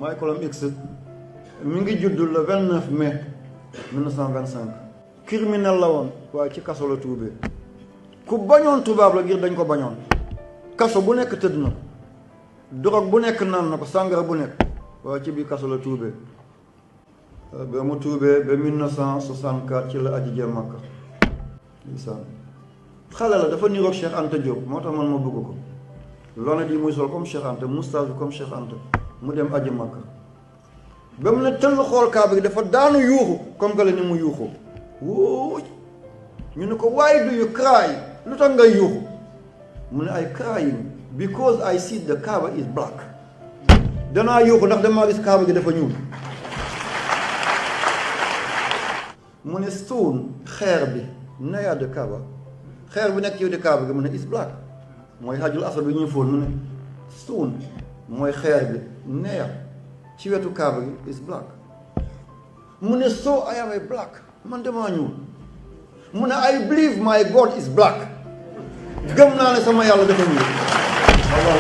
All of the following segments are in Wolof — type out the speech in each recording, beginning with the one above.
Michael X mi ngi judd le 29 mai 1925 criminel la woon waaye ci kaso la tuubee ku bañoon tubaab la ngir dañ ko bañoon kaso bu nekk tëdd na drogue bu nekk naan na ko sàngara bu nekk waaye ci biir kaso la tuubee ba mu tuubee ba 1964 ci la aji jee Makka lisaan xale la dafa niroog Cheikh Anta Diop moo tax man ma bëgg ko lonet yi muy sol comme Cheikh Anta moustache bi comme Cheikh Anta mu dem aji Makka ba mu ne tëll xool kaaba gi dafa daanu yuuxu comme que la ni mu yuuxu wóoy ñu ne ko why do you cry lu tax ngay yuuxu mu ne I crying because I see the Kaaba is black danaa yuuxu ndax damaa gis kaaba gi dafa ñuul mu ne stone xeer bi neya de Kaaba xeer bi nekk ci de kaaba gi mu ne is black mooy hajjul aswad bi ñuy fóon mu ne stone mooy xeer bi neya ci wetu kaaba gi is black mu ne so I am a black man damaa ñuul mu ne I believe my God is black gëm naa ne sama yàlla dafa ñuul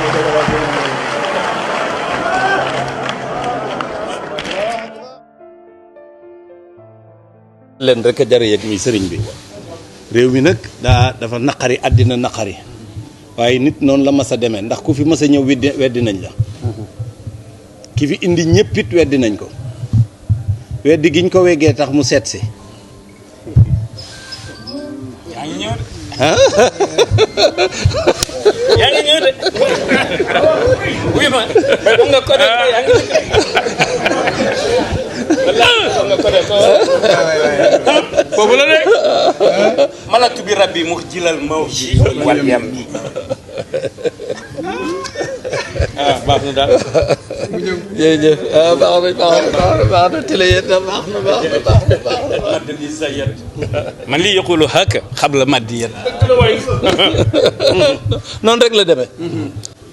leen rek a jar yëg mi sëriñ bi réew mi nag dafa naqari àddina naqari waaye nit noonu la mas a demee ndax ku fi mas a ñëw weddi nañ la ki fi indi ñëpp it weddi nañ ko weddi giñ ko weggee tax mu seet si yaa ngi ñëw de yaa ngi ñëw de oui ma xam nga côté yaa ngi xam nga côté foofu la de malatu bi rabbi mu jilal mawji wal yam bi baax na daal jërëjëf baax na télé yéen baax na maddali sayet man lii yaqulu haka xabla maddiyat noonu rek la demee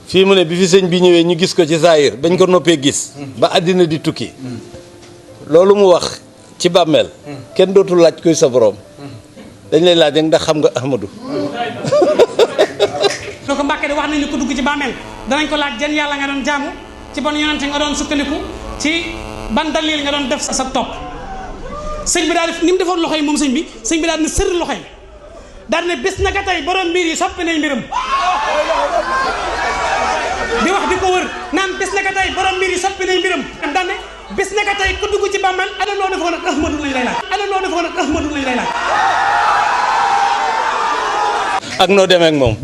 fii mu ne bi fi sëñ bi ñëwee ñu gis ko ci Zahir bañ ko noppee gis ba àddina di tukki loolu mu wax ci bàmmeel kenn dootul laaj koy sa borom dañ lay laaj ndax xam nga Ahmadou soo ko Mbàkke de wax nañu ko dugg ci bàmmeel danañ ko laaj jën yàlla nga doon jaamu ci ban yonente nga doon sukkandiku ci ban dalil nga doon def sa topp sëñ bi daal ni mu defoon loxo yi moom sëñ bi daal ne sër loxo yi daal ne bis naka tey borom mbir yi soppi nañ mbiram di wax di ko wër naan bis naka tey borom mbir yi soppi nañ mbiram daal ne bis naka tey ku dugg ci bàmmeel ana loo defoon ak Ahmadou lañ lay laaj ana loo defoon ak Ahmadou lañ lay laaj ak noo demee ak moom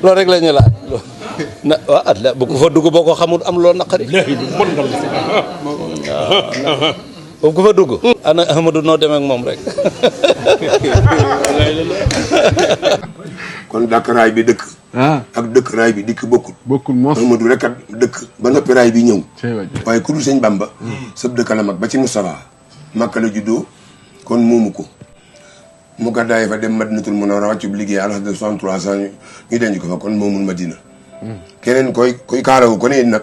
loolu rek la ñu laaj na waaw bu ko fa dugg boo ko xamul am loo naqari bu ko fa dugg ana Ahmadou noo demee ak moom rek kon dàkk raay bi dëkk ak dëkk raay bi dikk bokkul moos Ahmadou rek at dëkk ba noppi raay bi ñëw waaye ku dul sëñ Bamba sëb dëkk la mag ba ci Moustapha Makka la juddoo kon moomu ko mu gàddaay fa dem Madinatul Munawwara wàccu bi liggéey à l'âge de 63 ans ñu denc ko fa kon moomul Madina keneen koy kaarawu ko ne nag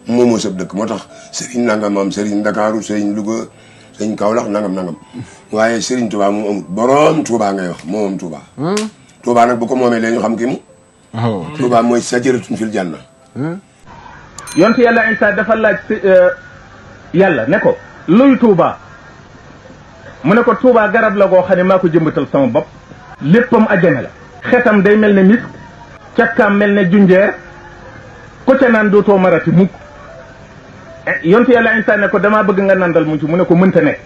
moomoo sëb dëkk moo tax Serigne nangam am Serigne Ndakaaru Serigne Louga Serigne Kaolack nangam waaye Serigne Touba moom amul borom Touba ngay wax moom Touba Touba nag bu ko moomee lee ñu xam ki mu Touba mooy sajaratun fil janna yonte yàlla Isa dafa laaj yàlla ne ko luy Touba mu ne ko Touba garab la goo xam ne maa ko jëmbatal sama bopp léppam ajjana la xetam day mel ne misk cakkaam mel ne junjeer ku ca naan dootoo marati mukk yonte yàlla Isa ne ko damaa bëgg nga nandal mu ci mu ne ko mënta nekk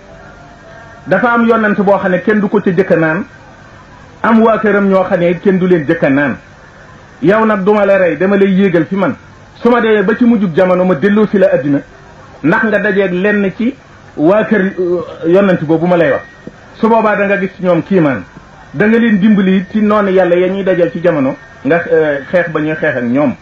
dafa am yonent boo xam ne kenn du ko ca jëkka naan am waa këram ñoo xam ne kenn du leen jëkka naan yow nag duma la rey dama lay yéegal fi man su ma dee ba ci mujjug jamono ma delloo si la addina ndax nga dajeeg lenn ci waa kër yonent boobu ma lay wax su boobaa da nga gis ci ñoom kiimaan da nga leen dimbali ci noonu yàlla ya ñuy dajal ci jamono nga xeex ba ñuy xeex ak ñoom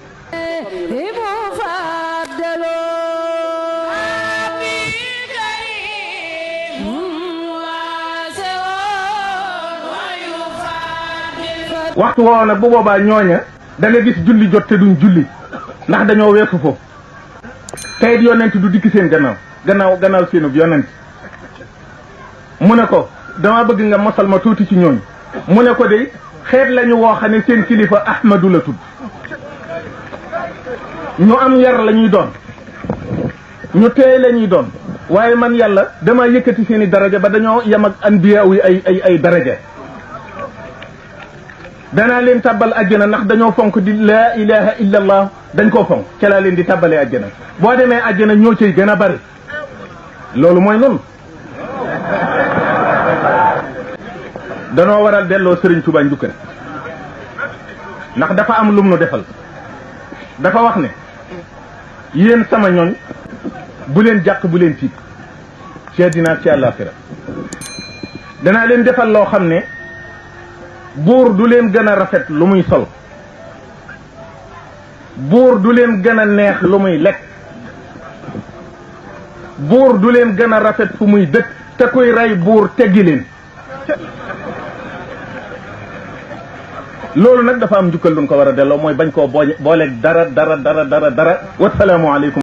waxtu woow nag bu boobaa ñooña da nga gis julli jot te duñ julli ndax dañoo weesu foofu teyit yonent du dikk seen gannaaw seenub yonent mu ne ko dama bëgg nga mosal ma tuuti ci ñooñ mu ne ko de xeet lañu woo xam ne seen kilifa Ahmadu la tudd ñu am yar la ñuy doon ñu teey la ñuy doon waaye man yàlla dama yëkkati seeni daraja ba dañoo yem ak anbiya yi ay daraja danaa leen tàbbal àjjana ndax dañoo fonk di laa ilaha illa allah dañ koo fonk ca laa leen di tàbbalee àjjana boo demee àjjana ñoo cay gën a bari loolu mooy noonu danoo waral delloo Sëriñ Tuubaa njukkal ndax dafa am lum nu defal dafa wax ne yéen sama ñooñ bu leen jàq bu leen tiit ci àddina ci àllaaxira danaa leen defal loo xam ne buur du leen gën a rafet lu muy sol buur du leen gën a neex lu muy lekk buur du leen gën a rafet fu muy dëkk te kuy rey buur teggi leen loolu nag dafa am njukkal luñ ko war a delloo mooy bañ koo booleeg dara wasalaamu aleykum